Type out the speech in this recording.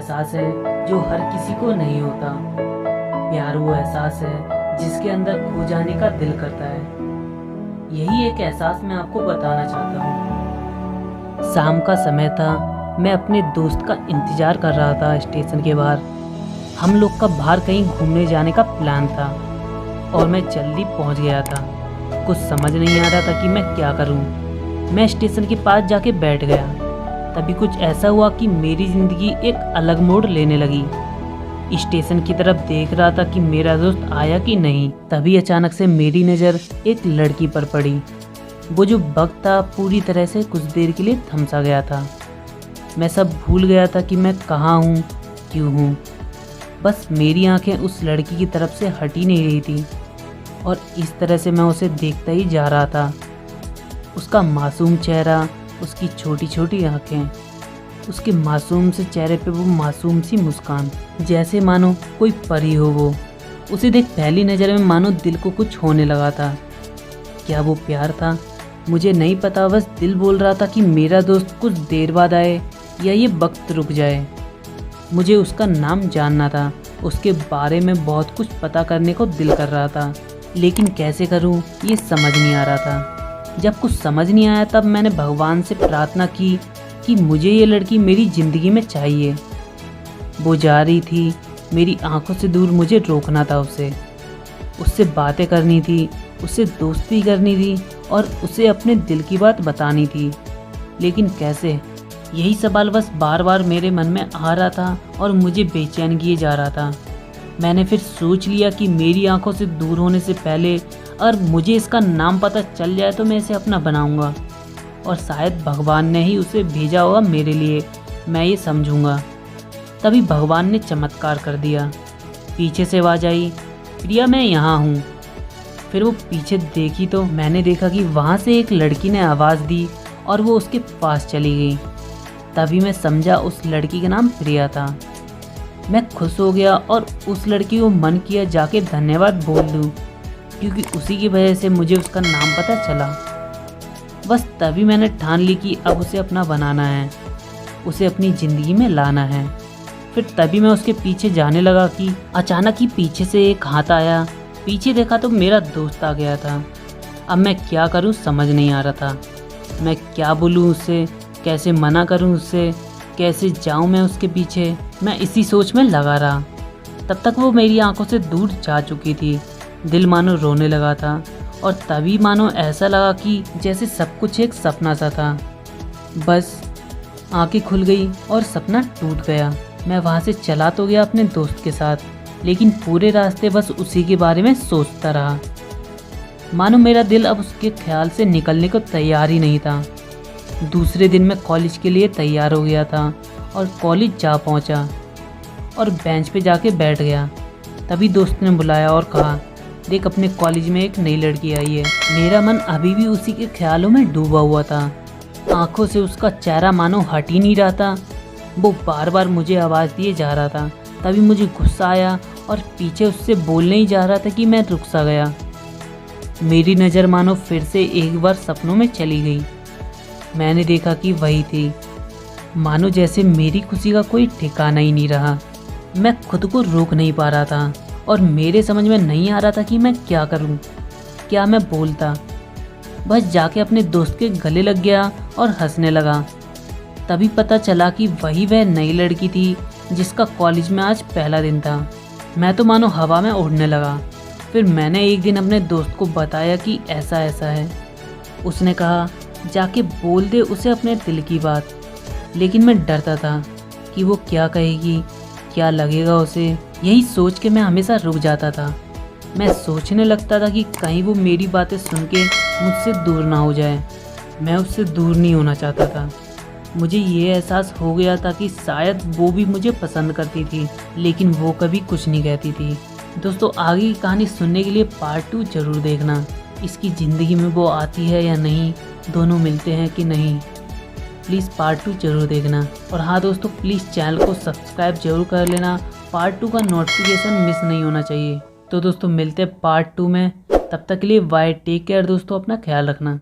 एहसास है जो हर किसी को नहीं होता। प्यार वो एहसास है जिसके अंदर खो जाने का दिल करता है। यही एक एहसास मैं आपको बताना चाहता हूँ। शाम का समय था, मैं अपने दोस्त का इंतज़ार कर रहा था स्टेशन के बाहर। हम लोग का बाहर कहीं घूमने जाने का प्लान था और मैं जल्दी पहुँच गया था। कुछ समझ नहीं आ रहा था कि मैं क्या करूँ। मैं स्टेशन के पास जाके बैठ गया। तभी कुछ ऐसा हुआ कि मेरी ज़िंदगी एक अलग मोड़ लेने लगी। स्टेशन की तरफ देख रहा था कि मेरा दोस्त आया कि नहीं। तभी अचानक से मेरी नज़र एक लड़की पर पड़ी। वो जो वक्त था पूरी तरह से कुछ देर के लिए थमसा गया था। मैं सब भूल गया था कि मैं कहाँ हूँ, क्यों हूँ। बस मेरी आंखें उस लड़की की तरफ से हट ही नहीं रही थी और इस तरह से मैं उसे देखता ही जा रहा था। उसका मासूम चेहरा, उसकी छोटी छोटी आंखें, उसके मासूम से चेहरे पे वो मासूम सी मुस्कान, जैसे मानो कोई परी हो वो। उसे देख पहली नज़र में मानो दिल को कुछ होने लगा था। क्या वो प्यार था? मुझे नहीं पता, बस दिल बोल रहा था कि मेरा दोस्त कुछ देर बाद आए या ये वक्त रुक जाए। मुझे उसका नाम जानना था, उसके बारे में बहुत कुछ पता करने को दिल कर रहा था, लेकिन कैसे करूं ये समझ नहीं आ रहा था। जब कुछ समझ नहीं आया तब मैंने भगवान से प्रार्थना की कि मुझे ये लड़की मेरी ज़िंदगी में चाहिए। वो जा रही थी, मेरी आंखों से दूर मुझे रोकना था उससे बातें करनी थी, उससे दोस्ती करनी थी और उसे अपने दिल की बात बतानी थी। लेकिन कैसे? यही सवाल बस बार बार मेरे मन में आ रहा था और मुझे बेचैन किए जा रहा था। मैंने फिर सोच लिया कि मेरी आंखों से दूर होने से पहले और मुझे इसका नाम पता चल जाए तो मैं इसे अपना बनाऊंगा और शायद भगवान ने ही उसे भेजा होगा मेरे लिए, मैं ये समझूंगा। तभी भगवान ने चमत्कार कर दिया। पीछे से आवाज़ आई, प्रिया मैं यहाँ हूँ। फिर वो पीछे देखी तो मैंने देखा कि वहाँ से एक लड़की ने आवाज़ दी और वो उसके पास चली गई। तभी मैं समझा उस लड़की का नाम प्रिया था। मैं खुश हो गया और उस लड़की को मन किया जाके धन्यवाद बोल दूँ, क्योंकि उसी की वजह से मुझे उसका नाम पता चला। बस तभी मैंने ठान ली कि अब उसे अपना बनाना है, उसे अपनी ज़िंदगी में लाना है। फिर तभी मैं उसके पीछे जाने लगा कि अचानक ही पीछे से एक हाथ आया। पीछे देखा तो मेरा दोस्त आ गया था। अब मैं क्या करूं समझ नहीं आ रहा था। मैं क्या बोलूं उससे, कैसे मना करूं उससे, कैसे जाऊं मैं उसके पीछे। मैं इसी सोच में लगा रहा। तब तक वो मेरी आंखों से दूर जा चुकी थी। दिल मानो रोने लगा था और तभी मानो ऐसा लगा कि जैसे सब कुछ एक सपना सा था। बस आंखें खुल गई और सपना टूट गया। मैं वहाँ से चला तो गया अपने दोस्त के साथ, लेकिन पूरे रास्ते बस उसी के बारे में सोचता रहा। मानो मेरा दिल अब उसके ख्याल से निकलने को तैयार ही नहीं था। दूसरे दिन मैं कॉलेज के लिए तैयार हो गया था और कॉलेज जा पहुंचा और बेंच पे जाके बैठ गया। तभी दोस्त ने बुलाया और कहा, देख अपने कॉलेज में एक नई लड़की आई है। मेरा मन अभी भी उसी के ख्यालों में डूबा हुआ था। आंखों से उसका चेहरा मानो हट ही नहीं रहा था। वो बार बार मुझे आवाज़ दिए जा रहा था। तभी मुझे गुस्सा आया और पीछे उससे बोलने ही जा रहा था कि मैं रुक सा गया। मेरी नज़र मानो फिर से एक बार सपनों में चली गई। मैंने देखा कि वही थी। मानो जैसे मेरी खुशी का कोई ठिकाना ही नहीं रहा। मैं खुद को रोक नहीं पा रहा था और मेरे समझ में नहीं आ रहा था कि मैं क्या करूं, क्या मैं बोलता। बस जाके अपने दोस्त के गले लग गया और हंसने लगा। तभी पता चला कि वही वह नई लड़की थी जिसका कॉलेज में आज पहला दिन था। मैं तो मानो हवा में उड़ने लगा। फिर मैंने एक दिन अपने दोस्त को बताया कि ऐसा ऐसा है। उसने कहा, जाके बोल दे उसे अपने दिल की बात। लेकिन मैं डरता था कि वो क्या कहेगी, क्या लगेगा उसे। यही सोच के मैं हमेशा रुक जाता था। मैं सोचने लगता था कि कहीं वो मेरी बातें सुन के मुझसे दूर ना हो जाए। मैं उससे दूर नहीं होना चाहता था। मुझे ये एहसास हो गया था कि शायद वो भी मुझे पसंद करती थी, लेकिन वो कभी कुछ नहीं कहती थी। दोस्तों आगे की कहानी सुनने के लिए पार्ट 2 ज़रूर देखना। इसकी ज़िंदगी में वो आती है या नहीं, दोनों मिलते हैं कि नहीं, प्लीज़ पार्ट 2 ज़रूर देखना। और हाँ दोस्तों, प्लीज़ चैनल को सब्सक्राइब जरूर कर लेना। पार्ट 2 का नोटिफिकेशन मिस नहीं होना चाहिए। तो दोस्तों मिलते हैं पार्ट 2 में। तब तक के लिए बाय, टेक केयर दोस्तों, अपना ख्याल रखना।